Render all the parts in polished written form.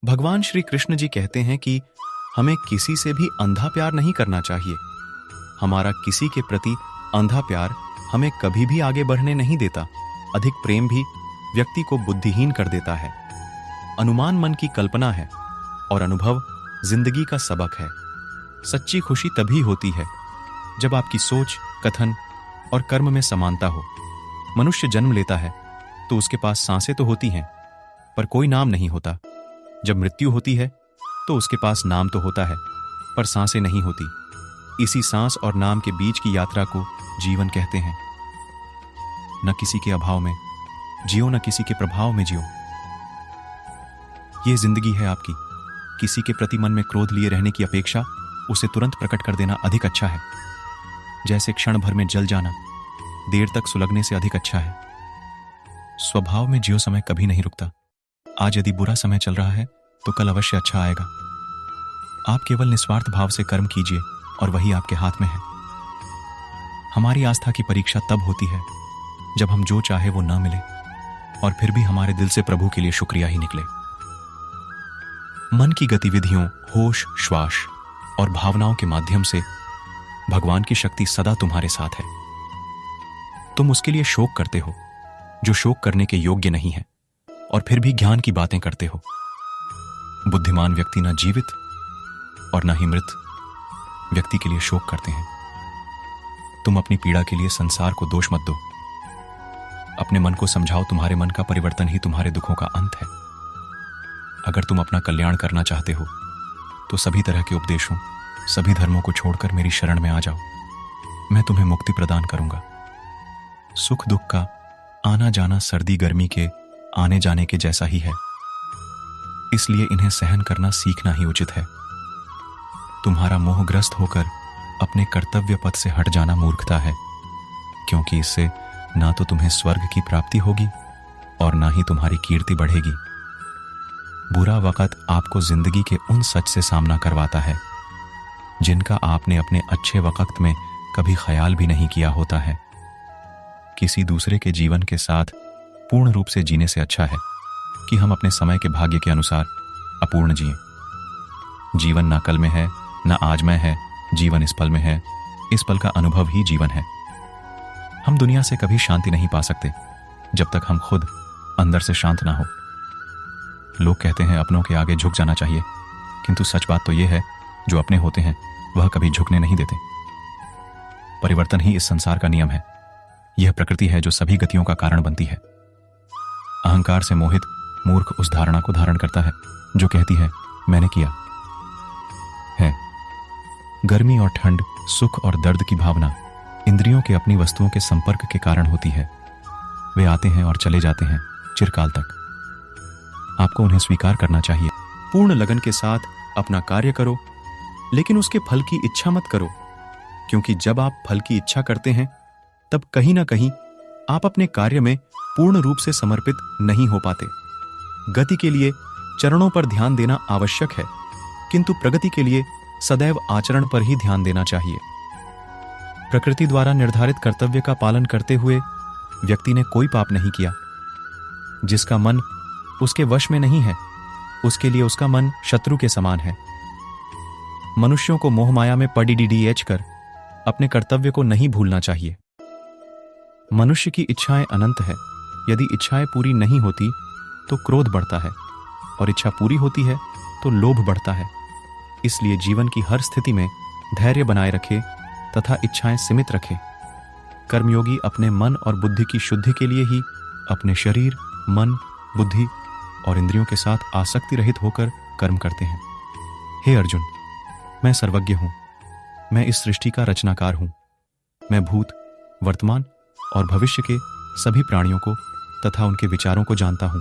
भगवान श्री कृष्ण जी कहते हैं कि हमें किसी से भी अंधा प्यार नहीं करना चाहिए। हमारा किसी के प्रति अंधा प्यार हमें कभी भी आगे बढ़ने नहीं देता। अधिक प्रेम भी व्यक्ति को बुद्धिहीन कर देता है। अनुमान मन की कल्पना है और अनुभव जिंदगी का सबक है। सच्ची खुशी तभी होती है जब आपकी सोच, कथन और कर्म में समानता हो। मनुष्य जन्म लेता है तो उसके पास सांसें तो होती हैं, पर कोई नाम नहीं होता। जब मृत्यु होती है तो उसके पास नाम तो होता है, पर सांसें नहीं होती। इसी सांस और नाम के बीच की यात्रा को जीवन कहते हैं। न किसी के अभाव में जियो, न किसी के प्रभाव में जियो। यह जिंदगी है आपकी। किसी के प्रति मन में क्रोध लिए रहने की अपेक्षा उसे तुरंत प्रकट कर देना अधिक अच्छा है। जैसे क्षण भर में जल जाना देर तक सुलगने से अधिक अच्छा है। स्वभाव में जियो समय कभी नहीं रुकता। आज यदि बुरा समय चल रहा है तो कल अवश्य अच्छा आएगा। आप केवल निस्वार्थ भाव से कर्म कीजिए और वही आपके हाथ में है। हमारी आस्था की परीक्षा तब होती है जब हम जो चाहे वो न मिले और फिर भी हमारे दिल से प्रभु के लिए शुक्रिया ही निकले। मन की गतिविधियों, होश, श्वास और भावनाओं के माध्यम से भगवान की शक्ति सदा तुम्हारे साथ है। तुम उसके लिए शोक करते हो जो शोक करने के योग्य नहीं है, और फिर भी ज्ञान की बातें करते हो। बुद्धिमान व्यक्ति न जीवित और न ही मृत व्यक्ति के लिए शोक करते हैं। तुम अपनी पीड़ा के लिए संसार को दोष मत दो। अपने मन को समझाओ, तुम्हारे मन का परिवर्तन ही तुम्हारे दुखों का अंत है। अगर तुम अपना कल्याण करना चाहते हो तो सभी तरह के उपदेशों, सभी धर्मों को छोड़कर मेरी शरण में आ जाओ। मैं तुम्हें मुक्ति प्रदान करूंगा। सुख दुख का आना जाना सर्दी गर्मी के आने जाने के जैसा ही है, इसलिए इन्हें सहन करना सीखना ही उचित है। तुम्हारा मोहग्रस्त होकर अपने कर्तव्य पथ से हट जाना मूर्खता है, क्योंकि इससे ना तो तुम्हें स्वर्ग की प्राप्ति होगी और ना ही तुम्हारी कीर्ति बढ़ेगी। बुरा वक्त आपको जिंदगी के उन सच से सामना करवाता है जिनका आपने अपने अच्छे वक्त में कभी ख्याल भी नहीं किया होता है। किसी दूसरे के जीवन के साथ पूर्ण रूप से जीने से अच्छा है कि हम अपने समय के भाग्य के अनुसार अपूर्ण जिएं। जीवन ना कल में है, ना आज में है। जीवन इस पल में है। इस पल का अनुभव ही जीवन है। हम दुनिया से कभी शांति नहीं पा सकते जब तक हम खुद अंदर से शांत ना हो। लोग कहते हैं अपनों के आगे झुक जाना चाहिए, किंतु सच बात तो यह है, जो अपने होते हैं वह कभी झुकने नहीं देते। परिवर्तन ही इस संसार का नियम है। यह प्रकृति है जो सभी गतियों का कारण बनती है। अहंकार से मोहित मूर्ख उस धारणा को धारण करता है जो कहती है मैंने किया है। गर्मी और ठंड, सुख और दर्द की भावना इंद्रियों के अपनी वस्तुओं के संपर्क के कारण होती है। वे आते हैं और चले जाते हैं चिरकाल तक। आपको उन्हें स्वीकार करना चाहिए। पूर्ण लगन के साथ अपना कार्य करो, लेकिन उसके फल की इच्छा मत करो, क्योंकि जब आप फल की इच्छा करते हैं तब कहीं ना कहीं आप अपने कार्य में पूर्ण रूप से समर्पित नहीं हो पाते। गति के लिए चरणों पर ध्यान देना आवश्यक है, किंतु प्रगति के लिए सदैव आचरण पर ही ध्यान देना चाहिए। प्रकृति द्वारा निर्धारित कर्तव्य का पालन करते हुए व्यक्ति ने कोई पाप नहीं किया। जिसका मन उसके वश में नहीं है, उसके लिए उसका मन शत्रु के समान है। मनुष्यों को मोहमाया में पड़ीडीडीएच कर अपने कर्तव्य को नहीं भूलना चाहिए। मनुष्य की इच्छाएं अनंत है। यदि इच्छाएं पूरी नहीं होती तो क्रोध बढ़ता है, और इच्छा पूरी होती है तो लोभ बढ़ता है। इसलिए जीवन की हर स्थिति में धैर्य बनाए रखे तथा इच्छाएं सीमित रखे। कर्मयोगी अपने मन और बुद्धि की शुद्धि के लिए ही अपने शरीर, मन, बुद्धि और इंद्रियों के साथ आसक्ति रहित होकर कर्म करते हैं। हे अर्जुन, मैं सर्वज्ञ हूं। मैं इस सृष्टि का रचनाकार हूं। मैं भूत, वर्तमान और भविष्य के सभी प्राणियों को तथा उनके विचारों को जानता हूं,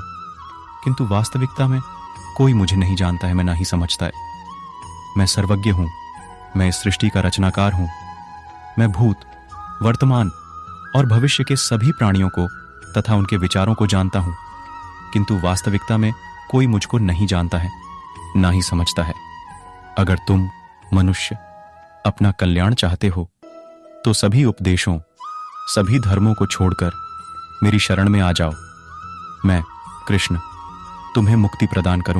किंतु वास्तविकता में कोई मुझे नहीं जानता है, मैं ना ही समझता है। मैं सर्वज्ञ हूं। मैं इस सृष्टि का रचनाकार हूं। मैं भूत, वर्तमान और भविष्य के सभी प्राणियों को तथा उनके विचारों को जानता हूं, किंतु वास्तविकता में कोई मुझको नहीं जानता है, ना ही समझता है। अगर तुम मनुष्य अपना कल्याण चाहते हो तो सभी उपदेशों, सभी धर्मों को छोड़कर मेरी शरण में आ जाओ। मैं कृष्ण तुम्हें मुक्ति प्रदान करूं।